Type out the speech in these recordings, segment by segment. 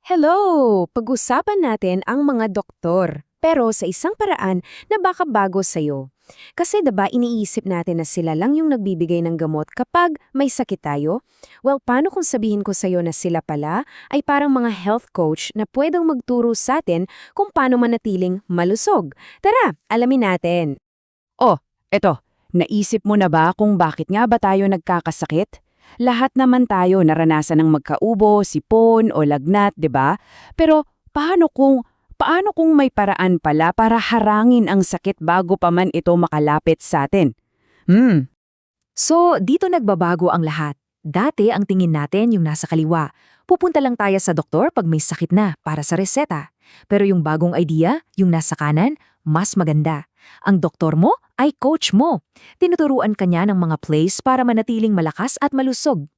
Hello! Pag-usapan natin ang mga doktor, pero sa isang paraan na baka bago sa'yo. Kasi diba iniisip natin na sila lang yung nagbibigay ng gamot kapag may sakit tayo? Well, paano kung sabihin ko sa'yo na sila pala ay parang mga health coach na pwedeng magturo sa atin kung paano manatiling malusog? Tara, alamin natin. Oh, eto, naisip mo na ba kung bakit nga ba tayo nagkakasakit? Lahat naman tayo naranasan ng magkaubo, sipon o lagnat, 'di ba? Pero paano kung may paraan pala para harangin ang sakit bago pa man ito makalapit sa atin? Hmm, So, dito nagbabago ang lahat. Dati ang tingin natin yung nasa kaliwa. Pupunta lang tayo sa doktor pag may sakit na para sa reseta. Pero yung bagong idea, yung nasa kanan, mas maganda. Ang doktor mo ay coach mo. Tinuturuan ka niya ng mga plays para manatiling malakas at malusog.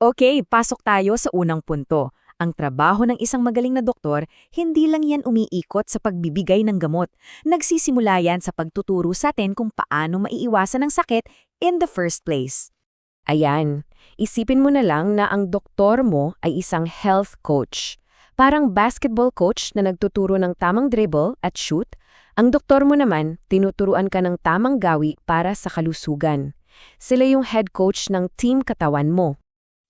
Okay, pasok tayo sa unang punto. Ang trabaho ng isang magaling na doktor, hindi lang yan umiikot sa pagbibigay ng gamot. Nagsisimula yan sa pagtuturo sa atin kung paano maiiwasan ang sakit in the first place. Ayan, isipin mo na lang na ang doktor mo ay isang health coach. Parang basketball coach na nagtuturo ng tamang dribble at shoot, ang doktor mo naman, tinuturuan ka ng tamang gawi para sa kalusugan. Sila yung head coach ng team katawan mo.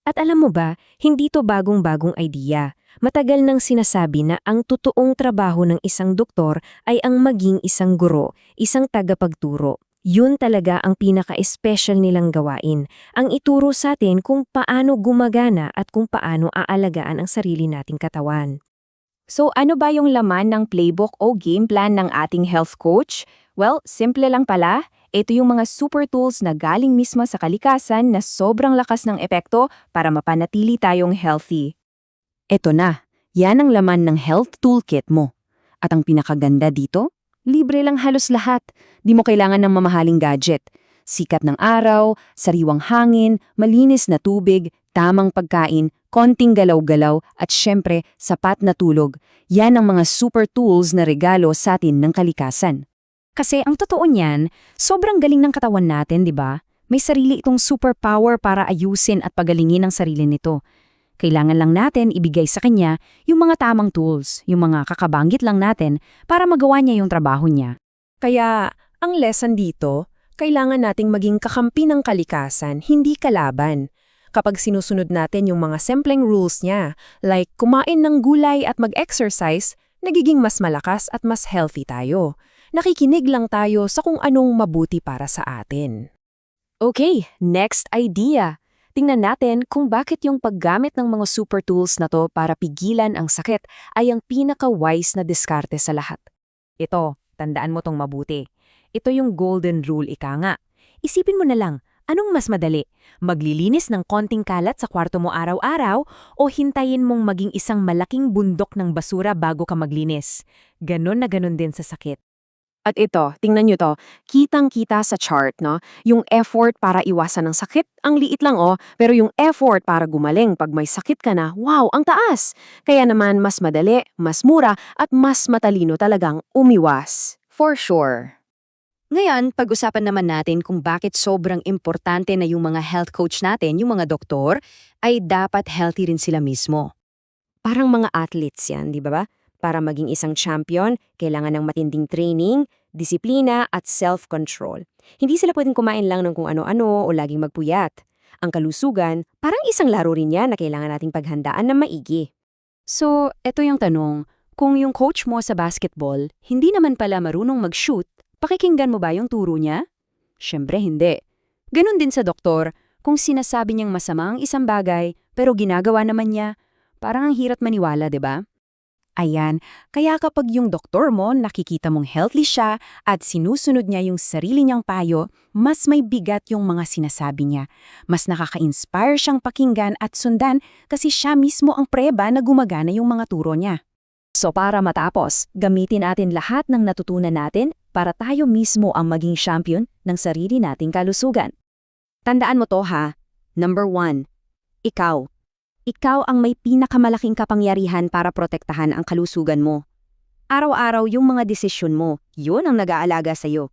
At alam mo ba, hindi to bagong-bagong idea. Matagal nang sinasabi na ang totoong trabaho ng isang doktor ay ang maging isang guro, isang tagapagturo. Yun talaga ang pinaka-special nilang gawain, ang ituro sa atin kung paano gumagana at kung paano aalagaan ang sarili nating katawan. so ano ba yung laman ng playbook o game plan ng ating health coach? Well, simple lang pala. Ito yung mga super tools na galing mismo sa kalikasan na sobrang lakas ng epekto para mapanatili tayong healthy. Ito na, yan ang laman ng health toolkit mo. At ang pinakaganda dito, libre lang halos lahat. Di mo kailangan ng mamahaling gadget. Sikat ng araw, sariwang hangin, malinis na tubig, tamang pagkain, konting galaw-galaw at syempre, sapat na tulog. Yan ang mga super tools na regalo sa atin ng kalikasan. Kasi ang totoo niyan, sobrang galing ng katawan natin, di ba? May sarili itong superpower para ayusin at pagalingin ang sarili nito. Kailangan lang natin ibigay sa kanya yung mga tamang tools, yung mga kakabanggit lang natin para magawa niya yung trabaho niya. Kaya, ang lesson dito, kailangan nating maging kakampi ng kalikasan, hindi kalaban. Kapag sinusunod natin yung mga simpleng rules niya, like kumain ng gulay at mag-exercise, nagiging mas malakas at mas healthy tayo. Nakikinig lang tayo sa kung anong mabuti para sa atin. Okay, next idea. Tingnan natin kung bakit yung paggamit ng mga super tools na to para pigilan ang sakit ay ang pinaka-wise na diskarte sa lahat. Ito, tandaan mo tong mabuti. Ito yung golden rule ika nga. Isipin mo na lang, anong mas madali? Maglilinis ng konting kalat sa kwarto mo araw-araw o hintayin mong maging isang malaking bundok ng basura bago ka maglinis? Ganon na ganon din sa sakit. At ito, tingnan nyo to, kitang-kita sa chart, no? Yung effort para iwasan ng sakit, ang liit lang pero yung effort para gumaling pag may sakit ka na, wow, ang taas! Kaya naman mas madali, mas mura, at mas matalino talagang umiwas. For sure. Ngayon, pag-usapan naman natin kung bakit sobrang importante na yung mga health coach natin, yung mga doktor, ay dapat healthy rin sila mismo. Parang mga athletes yan, di ba ba? Para maging isang champion, kailangan ng matinding training, disiplina at self-control. Hindi sila pwedeng kumain lang ng kung ano-ano o laging magpuyat. Ang kalusugan, parang isang laro rin yan na kailangan nating paghandaan na maigi. So, eto yung tanong, kung yung coach mo sa basketball, hindi naman pala marunong mag-shoot, pakikinggan mo ba yung turo niya? Siyempre hindi. Ganon din sa doktor, kung sinasabi niyang masama ang isang bagay, pero ginagawa naman niya, parang ang hirap maniwala, di ba? Ayan, kaya kapag yung doktor mo nakikita mong healthy siya at sinusunod niya yung sarili niyang payo, mas may bigat yung mga sinasabi niya. Mas nakaka-inspire siyang pakinggan at sundan kasi siya mismo ang preba na gumagana yung mga turo niya. So para matapos, gamitin natin lahat ng natutunan natin para tayo mismo ang maging champion ng sarili nating kalusugan. Tandaan mo to ha. Number 1, ikaw. Ikaw ang may pinakamalaking kapangyarihan para protektahan ang kalusugan mo. Araw-araw yung mga desisyon mo, yun ang nag-aalaga sa'yo.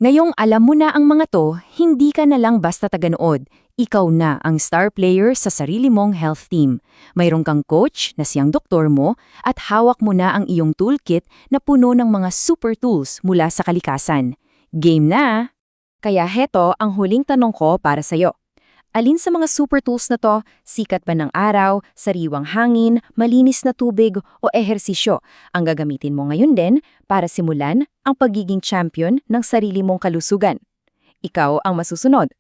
Ngayong alam mo na ang mga to, hindi ka na lang basta taganood. Ikaw na ang star player sa sarili mong health team. Mayroon kang coach na siyang doktor mo at hawak mo na ang iyong toolkit na puno ng mga super tools mula sa kalikasan. Game na! Kaya heto ang huling tanong ko para sa'yo. Alin sa mga super tools na to, sikat ba ng araw, sariwang hangin, malinis na tubig o ehersisyo ang gagamitin mo ngayon din para simulan ang pagiging champion ng sarili mong kalusugan? Ikaw ang masusunod.